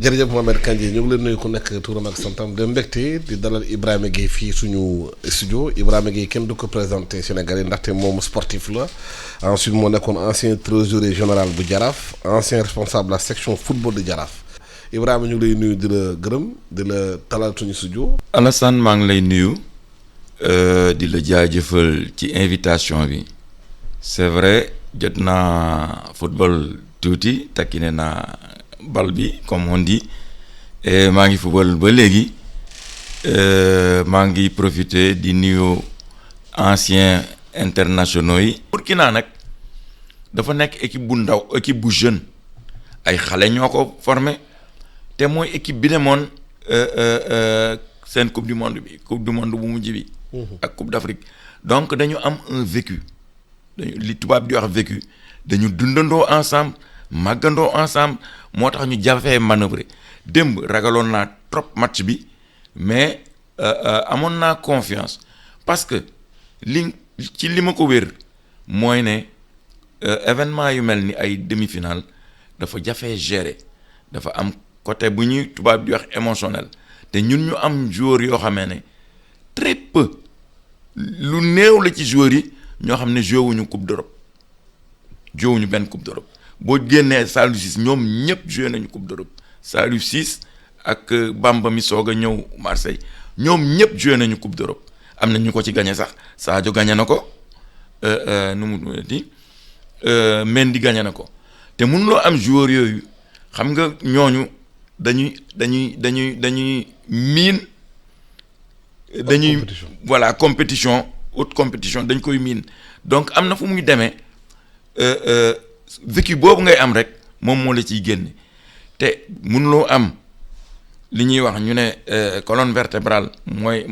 jërëjëf Mohamed Kandji ñu ngi leen nuyu ku nekk turam ak santam de mbégte di dalal Ibrahima Gueye fii suñu studio Ibrahima Gueye kenn du ko présenté Sénégal yi ndaxte moom sportif la ensuite moo nekkoon ancien trésorier général bu Jaraaf ancien responsable la section football de Jaraaf Ibrahima ñu ngi lay nuyu di la gërëm di la dalal suñu studio. Alassane maa ngi lay nuyu di la jaajëfal ci invitation bi c'est vrai jot naa football tuuti takkine naa bal bi comme on dit et maa ngi football ba léegi maa ngi profiter di nuyu anciens internationaux yi. Burkina nag dafa nekk équipe bu ndaw équipe bu jeune ay xale ñoo ko formé te mooy équipe bi demoon seen coupe du monde bu mujj bi. ak coupe d'Afrique donc dañu am un vécu dañu li tubaab di wax vécu dañu dundandoo ensemble màggandoo ensemble moo tax ñu jafee manœuvrer démb ragaloon naa trop match bi mais amoon naa confiance parce que li ma ko wér mooy ne événement yu mel ni ay demi-finale dafa jafee gérer dafa am côté bu ñuy tubaab di wax émotionnel te ñun ñu am joueurs yoo xamee ne très peu lu néew la ci joueurs yi ñoo xam ne joué wuñu coupe d'Europe joué wuñu benn coupe d'Europe boo génnee Salif Ciss ñoom ñëpp joué nañu coupe d'Europe Salif Ciss ak Bamba mi soog a ñëw Marseille ñoom ñëpp joué nañu coupe d'Europe am na ñu ko ci gagné sax Sadio gagné na ko nu mu di Mendy gagné na ko te mënuloo am joueurs yooyu xam nga ñooñu dañuy miin. dañuy voilà compétition haute compétition dañ koy miin donc am na fu muy demee vécu boobu ngay am rek moom moo la ciy génne te mënuloo am li ñuy wax ñu ne colonne vertébrale mooy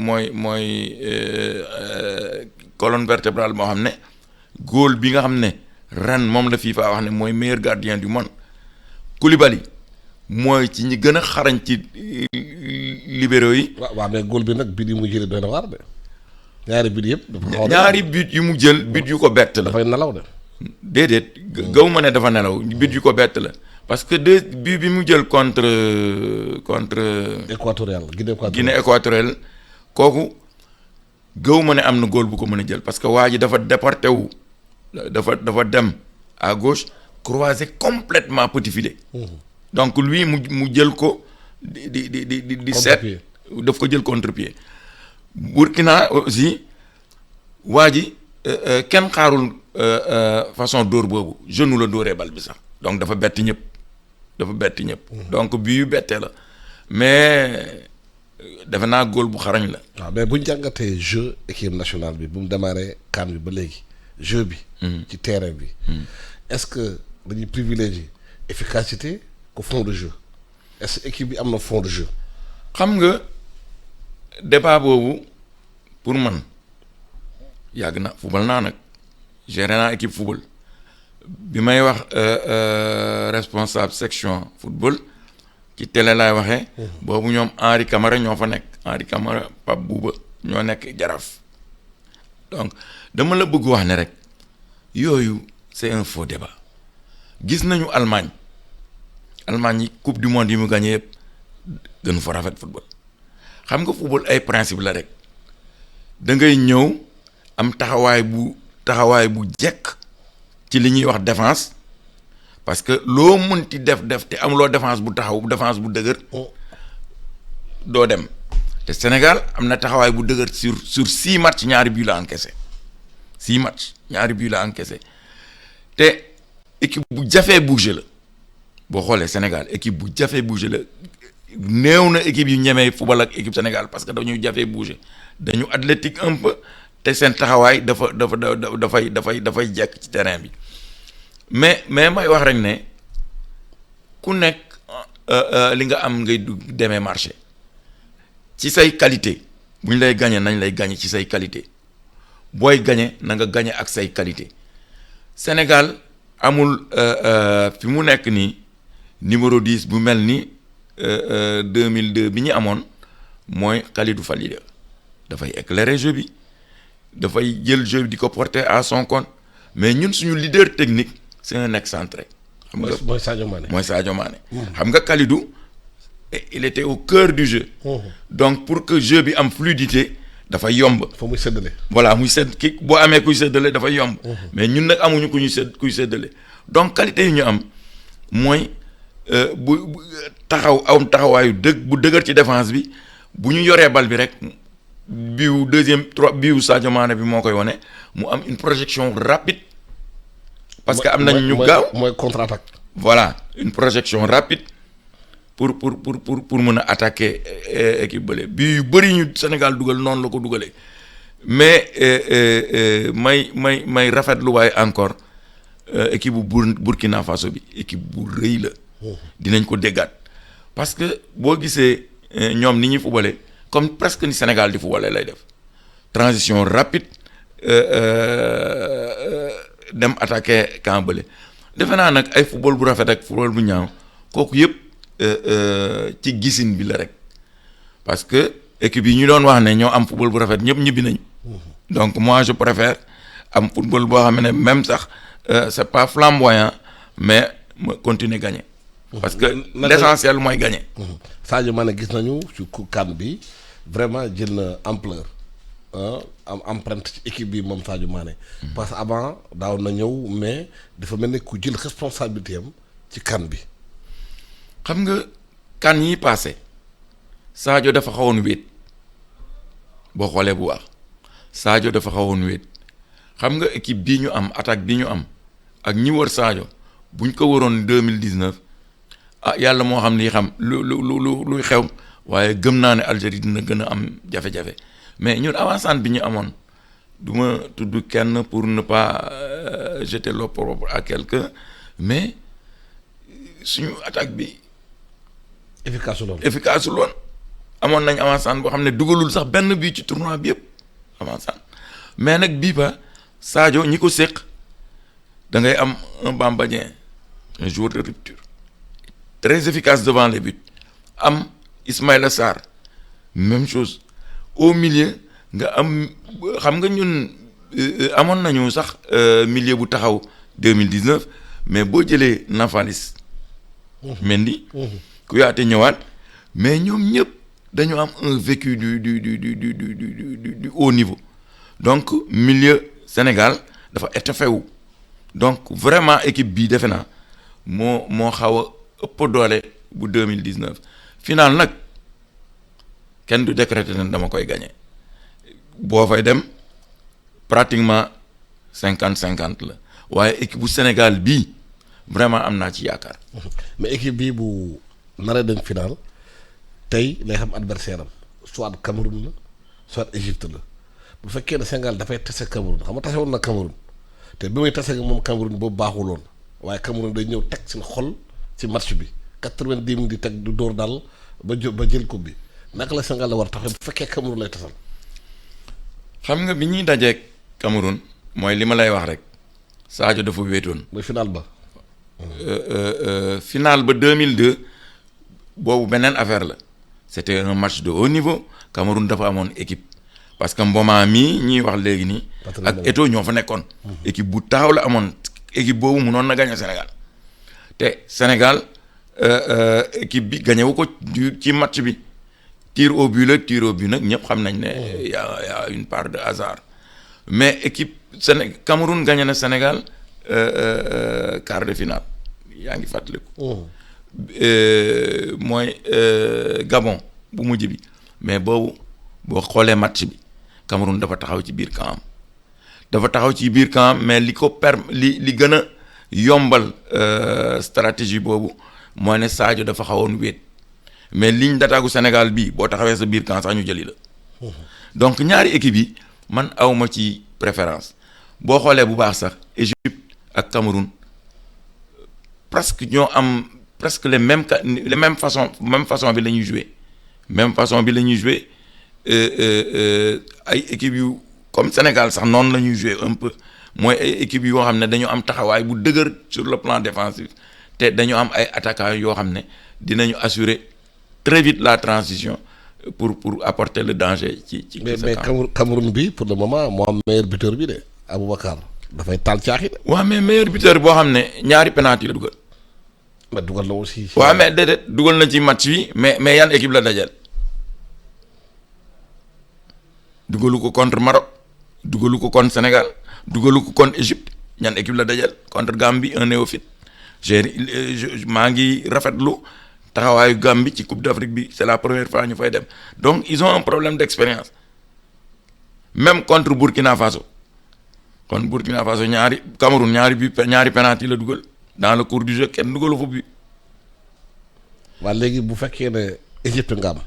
colonne vertébrale moo xam ne góol bi nga xam ne ren moom la FIFA wax ne mooy meilleur gardien du monde Koulibaly mooy ci ñi gën a xarañ ci libéraux yi. waaw mais góol bi nag bit yi mu jëlee doy na waar de ñaari bit yëpp. ñaari bit yu mu jël bit yu ko bett la. dafay nelaw de. déedéet gaw ma ne dafa nelaw bit yu ko bett la parce que bi mu jël contre. Équatorial Guinée équatoriale kooku gaw ma ne am na góol bu ko mën a jël parce que waa ji dafa déporté wu dafa dem à gauche croisé complètement petit filet. donc lui mu jël ko di seet daf ko jël contre-pied Burkina aussi waa ji kenn xaarul façon dóor boobu genou la dóoree bal bi sax donc dafa bett ñëpp donc bii yu bettee la mais defe naa góol bu xarañ la. waaw mais bu ñu jàngatee jeu équipe nationale bi bu mu démarré CAN bi ba léegi jeu bi. ci terrain bi. est-ce que dañuy privilégier efficacité ko fond de jeu est-ce que équipe bi am na fond de jeu. xam nga débat boobu pour man yàgg na football naa nag géré naa équipe football bi may wax responsable section football ci télé laay waxee. boobu ñoom Henri Camara ñoo fa nekk Henri Camara Pape Bouba ñoo nekk Jaraaf donc dama la bëgg wax ne rek yooyu c'est un faux débat gis nañu Allemagne yi coupe du monde yi mu gagné yëpp gënu fa rafet football xam nga football ay principe la rek da ngay ñëw am taxawaay bu jekk ci li ñuy wax défense parce que loo mënti def te amuloo défense bu dëgër doo dem te Sénégal am na taxawaay bu dëgër sur 6 matchs ñaari buts la encaissé 6 matchs ñaari buts la encaissé te équipe bu jafee bouger la. boo xoolee Sénégal équipe bu jafee bouger la néew na équipe yu ñemee football ak équipe Sénégal parce que dañuy jafee bouger dañu athlétique un peu te seen taxawaay dafay jekk ci terrain bi mais may wax rek ne ku nekk li nga am ngay demee marché ci say qualité bu ñu lay gagné nañ lay gagné ci say qualité booy gagné na nga gagné ak say qualité Sénégal amul fi mu nekk nii numéro 10 bu mel ni 2002 bi ñu amoon mooy Kalidou Falida dafay éclairer jeu bi dafay jël jeu bi di ko porter à son compte mais ñun suñu leader technique c'est un excentré. mooy Sadio Mané. xam nga Kalidou et il était au cœur du jeu. Donc pour que jeu bi am fluidité dafa yomb. fa muy séddale. voilà muy sedd ki boo amee kuy séddale dafa yomb. mais ñun nag amuñu kuy séddale donc qualité yi ñu am mooy bu taxawaayu bu dëgër ci défense bi bu ñu yoree bal bi rek biu biu Sadio Mané bi moo koy wane mu am une projection rapide. parce que am nañ ñu gaaw mooy contre-attaque. voilà une projection rapide pour mën a attaquer équipe bële bii yu bëri ñu Sénégal dugal noonu la ko dugalee mais may rafetlu waaye encore équipe bu Burkina Faso bi équipe bu rëy la. dinañ ko déggaat parce que boo gisee ñoom ni ñuy fubale comme presque ni Sénégal di fubale lay def transition rapide dem attaquer camp bële defe naa nag ay football bu rafet ak football bu ñaaw kooku yëpp ci gisin bi la rek parce que équipe yi ñu doon wax ne ñoo am football bu rafet ñëpp ñibbi nañu. donc moi je préfère am football boo xam ne même sax c'est pas flamboyant mais ma continuer gagner. parce que l'essentiel mooy gagner. Sadio Mané gis nañu ci CAN bi vraiment jël na ampleur am empreinte ci équipe bi moom Sadio Mané. parce que avant daaw na ñëw mais dafa mel ni ku jël responsabilité am ci CAN bi. xam nga CAN yi passé Sadio dafa xawoon wéet boo xoolee bu baax Sadio dafa xawoon wéet xam nga équipe bii ñu am attaque bi ñu am ak ñi wër Sadio buñ ko waroon 2019 yàlla moo xam ni xam luy xew waaye gëm naa ne Algérie dina gën a am jafe-jafe mais ñun avancante bi ñu amoon du ma tudd kenn pour ne pas jeter l'opprobre à quelqu'un mais suñu attaque bi efficace loon amoon nañ avancante boo xam ne dugalul sax benn bii ci tournoi bi yëpp avancante mais nag bii ba Sadio ñi ko séq da ngay am un Bamba Dieng un joueur de rupture très efficace devant les buts am Ismaïla Sarr même chose au milieu nga am xam nga ñun amoon nañu sax milieu bu taxaw 2019 mais boo jëlee Nampalys Mendy Kouyaté ñëwaat mais ñoom ñëpp dañu am un vécu du haut niveau donc milieu Sénégal dafa étoffé wu donc vraiment équipe bii defe naa moo xaw a ëpp doole bu 2019 final nag kenn du décréter ne dama koy gagner boo fay dem pratiquement 50-50 la waaye équipe bu Sénégal bii vraiment am naa ci yaakaar. mais équipe bii bu naree dem final tey lay xam adversaire am soit Cameroun la soit Égypte la bu fekkee ne Sénégal dafay tase Cameroun xam nga tase woon na Cameroun te bi muy tase moom Cameroun boobu baaxuloon waaye Cameroun day ñëw teg seen xol ci match bi 90 minutes di teg du dóor daal ba jël coupe bi naka la Sénégal la war a taxawee bu fekkee Cameroun lay tasal. xam nga bi ñuy dajeeg Cameroun mooy li ma lay wax rek Sadio dafa wéetoon. mooy final ba. final ba 2002 boobu beneen affaire la c'était un match de haut niveau Cameroun dafa amoon équipe parce que Mboma mii ñuy wax léegi nii. ak Eto'o ñoo fa nekkoon. équipe bu taxaw la amoon équipe boobu mënoon na gagner Sénégal te Sénégal équipe bi gagné wu ko ci match bi tir au but nag ñëpp xam nañ ne y a une part de hasard mais équipe Cameroun gagné na Sénégal quart de finale yaa ngi fàttaliku. mooy Gabon bu mujj bi mais boobu boo xoolee match bi Cameroun dafa taxaw ci biir camp mais li gën a yombal stratégie boobu mooy ne Sadio dafa xawoon wéet mais ligne d'attaque Sénégal bii boo taxawee sa biir camp sax ñu jëli la. donc ñaari équipe yi man awma ci préférence boo xoolee bu baax sax Égypte ak Cameroun presque ñoo am presque les mêmes façon bi la ñuy jouer ay équipes yu comme Sénégal sax noonu la ñuy jouer un peu mooy ay équipes yoo xam ne dañu am taxawaay bu dëgër sur le plan défensif te dañu am ay attaquants yoo xam ne dinañu assurer très vite la transition pour apporter le danger ci mais Cameroun bi pour le moment moo am meilleur buteur bi de Aboubacar dafay taal caaxi de. waaw mais meilleur buteur boo xam ne ñaari penalty la dugal mais dugal na aussi. waaw mais déedéet dugal na ci match bi mais yan équipe la dajal dugalu ko contre Maroc dugalu ko contre Sénégal dugalu ko contre Égypte ñan équipe la dajal contre Gambie un néophyte maa ngi rafetlu taxawaayu Gambie ci Coupe d'Afrique bi c'est la première fois ñu fay dem donc ils ont un problème d'expérience même contre Burkina Faso Cameroun ñaari penalty la dugal dans le cours du jeu kenn dugalu fa bi. waaw léegi bu fekkee ne Égypte nga am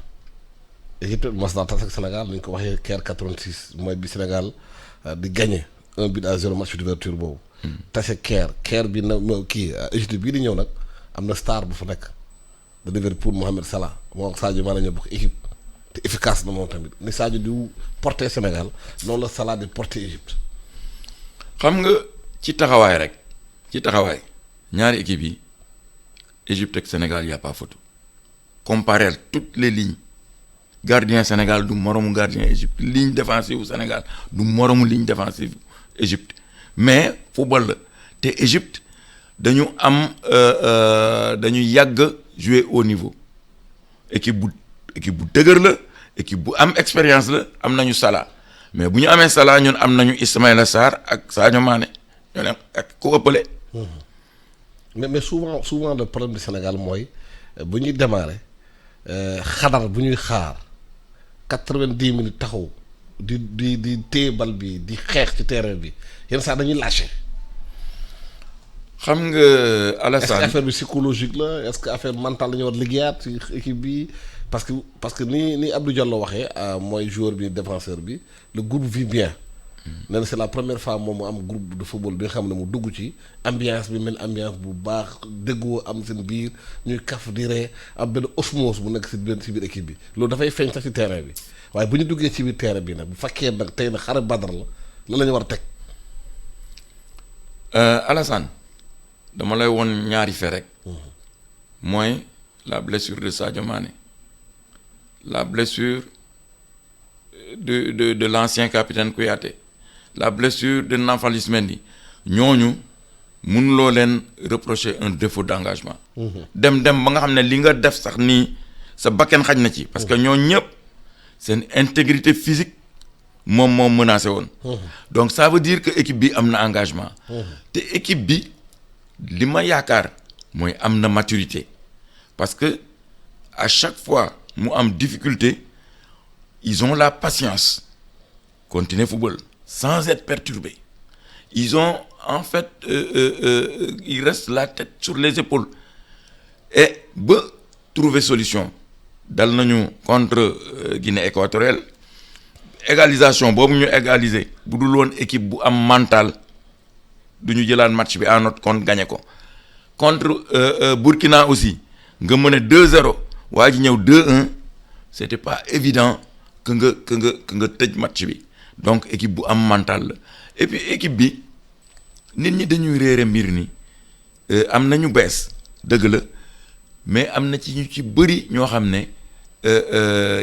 Égypte mos naa tas ak Sénégal ni ñu ko waxee Caire 86 mooy bi Sénégal di gagné 1-0 match d'ouverture boobu. tase Caire bi na kii Égypte bii di ñëw nag am na star bu fa nekk de Liverpool Mohamed Salah moo ak Sadio Mané ñoo bokk équipe te efficace na moom tamit ni Sadio di porté Sénégal noonu la Salah di porté Égypte. xam nga ci taxawaay ñaari équipe yi Égypte ak Sénégal y a pas photo comparer toutes les lignes gardien Sénégal du moromu gardien Égypte ligne défensive Sénégal du moromu ligne défensive Égypte mais football la te Égypte dañu yàgg jouer au niveau équipe bu dëgër la équipe bu am expérience la am nañu Salah mais bu ñu amee Salah ñun am nañu Ismaïla Sarr ak Sadio Mané ñoo ne ak ku ëppale. mais souvent le problème du Sénégal mooy bu ñuy démarrer xadar bu ñuy xaar 90 minutes taxaw di téye bal bi di xeex ci terrain bi yenn saa dañuy lâché. xam nga Alassane est-ce que affaire bi psychologique la est-ce que affaire mentale la ñu war liggéeyaat ci équipe bi parce que ni Abdou Diallo waxee mooy joueur bi défenseur bi le groupe vit bien. nee na c'est la première fois moom mu am groupe de football bi nga xam ne mu dugg ci ambiance bi mel ambiance bu baax déggoo am seen biir ñuy kaf di ree am benn osmose bu nekk ci biir équipe bi loolu dafay feeñ sax ci terrain bi waaye bu ñu duggee ci biir terrain bi nag bu fekkee nag tey na xare Badar la ñu war a teg. Alassane dama lay won ñaari fait rek mooy la blessure de Sadio Mané la blessure de l'ancien capitaine Kouyaté la blessure de Nampalys Mendy ñooñu mënuloo leen reprocher un défaut d'engagement. dem ba nga xam ne li nga def sax nii sa bakken xaj na ci. parce que ñooñu ñëpp seen intégrité physique moom menacé woon. donc ça veut dire que équipe bi am na engagement. te équipe bi li ma yaakaar mooy am na maturité parce que à chaque fois mu am difficulté ils ont la patience continuer football sans être perturbés ils ont en fait ils restent la tête sur les épaules et ba trouver solution dal nañu contre Guinée équatoriale égalisation boobu ñu égaliser bu dul woon équipe bu am mental du ñu jëlaat match bi en notre compte gagné ko contre Burkina aussi nga mën a 2-0 waa ji ñëw 2-1 c'était pas évident que nga tëj match bi donc équipe bu am mental la et puis équipe bi nit ñi dañuy réere mbir ni am nañu bees dëgg la mais am na ci ñu ci bëri ñoo xam ne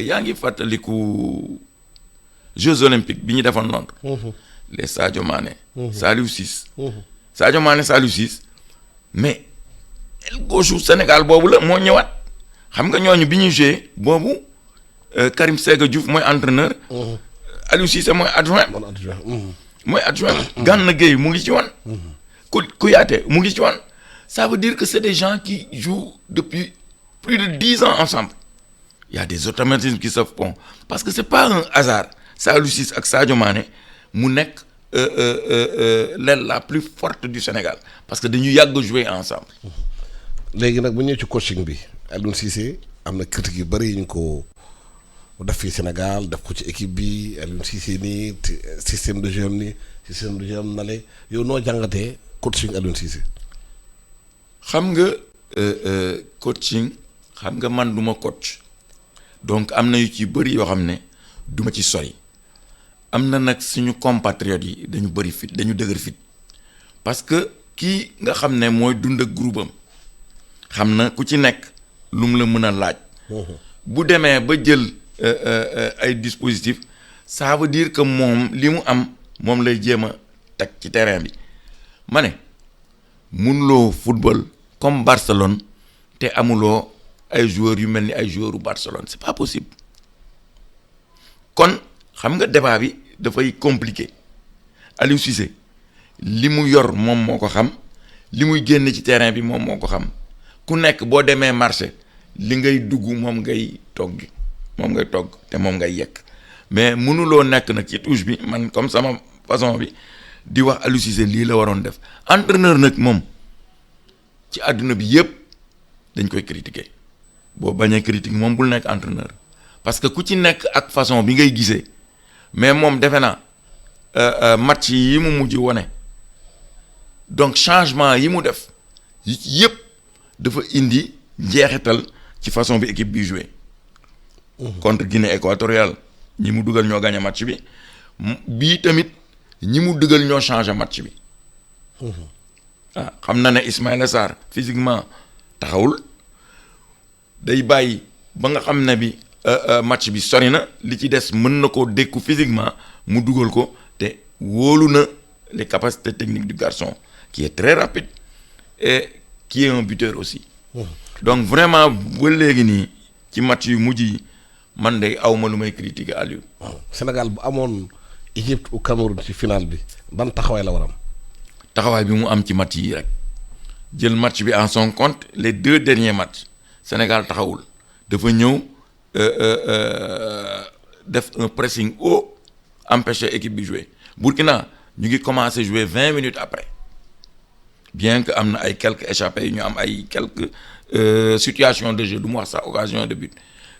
yaa ngi fàttaliku Jeux olympiques bi ñu defoon Londres les Sadio Mané Saliou Ciss Sadio Mané Saliou Ciss mais el gauche Sénégal boobu la moo ñëwaat xam nga ñooñu bi ñuy joué boobu Karim Séga Diouf mooy entraîneur Aliou Cissé mooy adjoint Gana Gueye mu ngi ci woon Kouyaté mu ngi ci woon ça veut dire que c'est des gens qui jouent depuis plus de 10 ans ensemble il y a des automatismes qui se font parce que c'est pas un hasard Saliou Ciss ak Sadio Mané mu nekk l'aile la plus forte du Sénégal parce que dañu yàgg jouer ensemble. léegi nag bu ñëwee ci coaching bi Aliou Cissé am na critique yu bëri yu ñu ko def fii Sénégal def ko ci équipe bi Aliou Cissé nii système de jeu nii système de jeu nale yow noo jàngatee coaching Aliou Cissé. xam nga coaching xam nga man duma coach donc am na yu ci bëri yoo xam ne duma ci sori am na nag suñu compatriotes yi dañu bëri fit dañu dëgër fit parce que kii nga xam ne mooy dund ak groupe am xam na ku ci nekk lu mu la mën a laaj. bu demee ba jël ay dispositifs ça veut dire que moom li mu am moom lay jéem a teg ci terrain bi ma ne mënuloo football comme Barcelone te amuloo ay joueurs yu mel ni ay joueurs u Barcelone c'est pas possible kon xam nga débat bi dafay compliqué Aliou Cissé li mu yor moom moo ko xam li muy génn ci terrain bi moom moo ko xam ku nekk boo demee marché li ngay dugg moom ngay togg te moom ngay yekk mais mënuloo nekk nag ci touche bi man comme sama façon bi di wax Aliou Cissé lii la waroon def entraîneur nag moom ci àdduna bi yëpp dañ koy critiquer boo bañee critique moom bul nekk entraîneur parce que ku ci nekk ak façon bi ngay gisee mais moom defe naa match yi mu mujj wone donc changement yi mu def yëpp dafa indi njeexital ci façon bi équipe bi joué contre Guinée équatoriale ñi mu dugal ñoo gagné match bi bii tamit ñi mu dugal ñoo changé match bi ah xam na ne Ismaïla Sarr physiquement taxawul day bàyyi ba nga xam ne bi match bi sori na li ci des mën na koo dékku physiquement mu dugal ko te wóolu na les capacités techniques du garçon qui est très rapide et qui est un buteur aussi donc vraiment ba léegi nii ci match yu mujj yi man de awma lu may critiquer Aliou. Sénégal bu amoon Égypte ou Cameroun ci finale bi ban taxawaay la war am. taxawaay bi mu am ci match yi rek jël match bi en son compte les 2 derniers matchs Sénégal taxawul dafa ñëw def un pressing haut empêcher équipe bi jouer Burkina ñu ngi commencé jouer 20 minutes après bien que am na ay quelques échappés ñu am ay quelques situations de jeu du mu wax sax occasion de but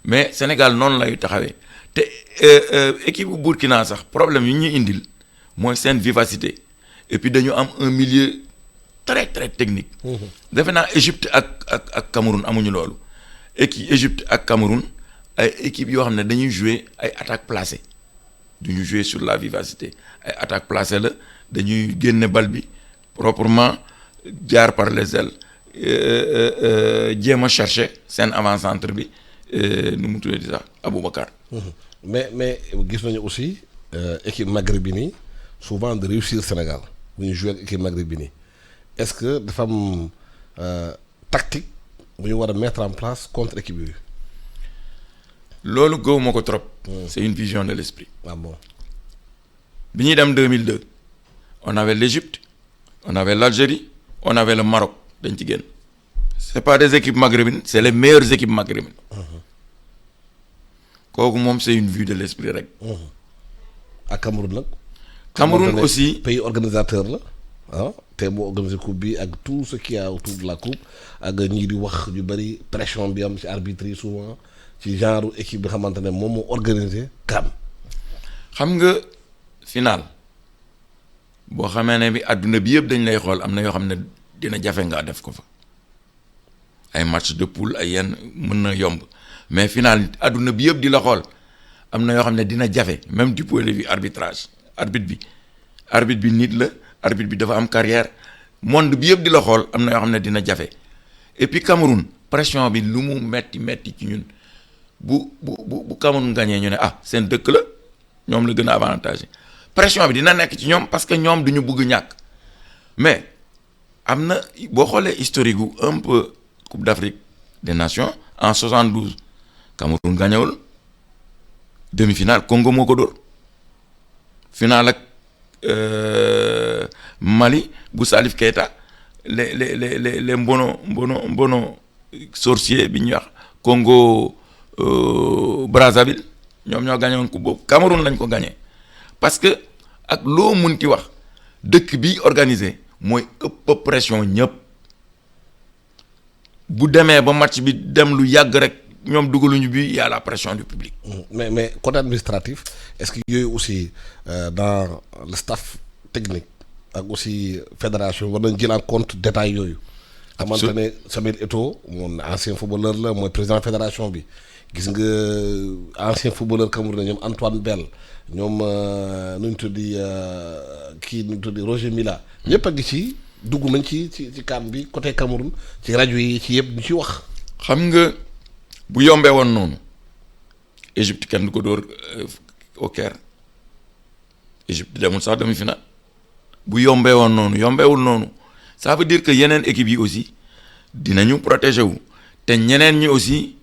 mais Sénégal noonu lay taxawee te équipe bu Burkina sax problème yi ñuy indil mooy seen vivacité et puis dañu am un milieu très très technique. defe naa Égypte ak Cameroun amuñu loolu Égypte ak Cameroun ay équipe yoo xam ne dañuy jouer ay attaques placées duñu jouer sur la vivacité ay attaques placées la dañuy génne bal bi proprement jaar par les ailes jéem a chercher seen avant-centre bi nu mu tuddee sax Aboubacar. mais gis nañu aussi équipe maghrébine souvent de réussir Sénégal bu ñu joué ak équipe maghrébine est-ce que dafa am tactique bu ñu war a mettre en place contre équipe yooyu. loolu gëwuma ko trop. C'est une vision de l'esprit. Ah bon. bi ñuy dem 2002 on avait l'Égypte on avait l'Algérie on avait le Maroc dañ ci génn. C'est pas des équipes maghrébines c'est les meilleures équipes maghrébines. kooku moom c'est une vue de l'esprit rek. ak Cameroun nag. Cameroun aussi pays organisateur la ah te moo organisé coupe bi ak tout ce qu'il y a autour de la coupe ak ñii di wax ñu bari pression bi am ci arbitre yi souvent ci genre équipe bi xamante ne moom moo organisé CAN. xam nga final boo xamee ne bi àdduna bi yëpp dañ lay xool am na yoo xam ne dina jafe ngaa def ko fa ay match de poule ay yenn mën na yomb mais final àdduna bi yëpp di la xool am na yoo xam ne dina jafe même du point de vue arbitrage arbitre bi nit la arbitre bi dafa am carrière monde bi yëpp di la xool am na yoo xam ne dina jafe et puis Cameroun pression bi lu mu metti ci ñun bu Cameroun gagné ñu ne ah seen dëkk la ñoom la gën a avantagé pression bi dina nekk ci ñoom parce que ñoom duñu bëgg ñàkk mais am na boo xoolee historique gu un peu Coupe d'Afrique des Nations en 72 Cameroun gagnewul demi-finale Congo moo ko dóor finale ak Mali bu Salif Keita les mbono sorcier bi ñuy wax Congo Brazzaville ñoom ñoo gagné woon coupe boobu Cameroun lañ ko gagné parce que ak loo munti wax dëkk bi organisé mooy ëpp pression ñëpp bu demee ba match bi dem lu yàgg rek ñoom dugaluñu bi y a la pression du public. mais côté administratif est-ce que yooyu aussi dans le staff technique ak aussi fédération war nañ jël en compte détail yooyu. xamante ne Samuel Eto'o moom ancien footballeur la mooy président fédération bi gis nga ancien footballeur Cameroun ñoom Antoine Bell ñoom nu ñu tuddi kii nu ñu tuddi Roger Mila ñëpp a ngi ci dugg nañ ci CAN bi côté Cameroun ci rajo yi ci yëpp ñu ci wax. xam nga bu yombee woon noonu Égypte kenn du ko dóor au Caire Égypte demul sax demi-finale bu yombee woon noonu yombeewul noonu ça veut dire que yeneen équipe yi aussi dinañu protéger wu te ñeneen ñi aussi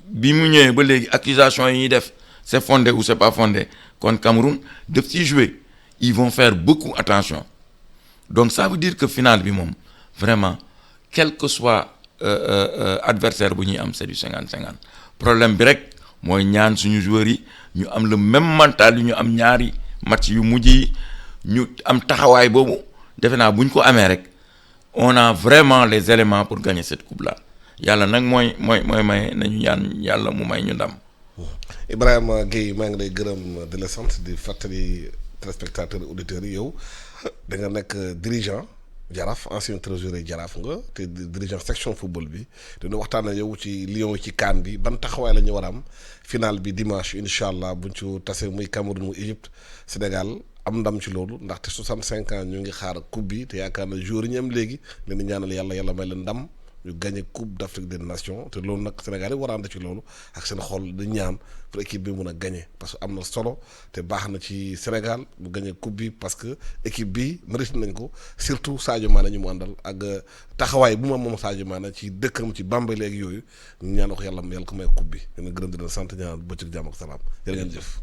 bi mu ñëwee ba léegi accusation yi ñuy def c'est fondé ou c'est pas fondé kon Cameroun daf ciy jouer ils vont faire beaucoup attention donc ça veut dire que finale bi moom vraiment quel que soit adversaire bu ñuy am c'est du 50-50 problème bi rek mooy ñaan suñu joueurs yi ñu am le même mental yu ñu am ñaari match yu mujj yi ñu am taxawaay boobu defe naa bu ñu ko amee rek on a vraiment les éléments pour gagner cette coupe là yàlla nag mooy may nañu ñaan yàlla mu may ñu ndam. Ibrahima Gueye maa ngi lay gërëm di la sant di fàttali téléspectateurs auditeurs yi yow da nga nekk dirigeant Jaraaf ancien trésorier Jaraaf nga te dirigeant section football bi dina waxtaan ak yow ci Lions ci CAN bi ban taxawaay la ñu war a am final bi dimanche incha allah buñ ci tase muy Cameroun muy Égypte Sénégal am ndam ci loolu ndaxte 65 ans ñu ngi xaar coupe bi te yaakaar na joueurs yi ñu am léegi leen di ñaanal yàlla may leen ndam. ñu gagné coupe d'Afrique des nations te loolu nag Sénégal yi war a ànd ci loolu ak seen xol di ñaan pour équipe bi mun a gagné parce que am na solo te baax na ci Sénégal mu gagné coupe bi parce que équipe bi mérite nañ ko surtout Sadio Mané ñu mu àndal ak taxawaay bu ma moom Sadio Mané ci dëkkam ci Bambey léegi yooyu ñu ñaan wax yàlla ko may coupe bi dina gërëm di leen sant ñaan bëccëg jàmm ak salaam jërë ngeen jëf.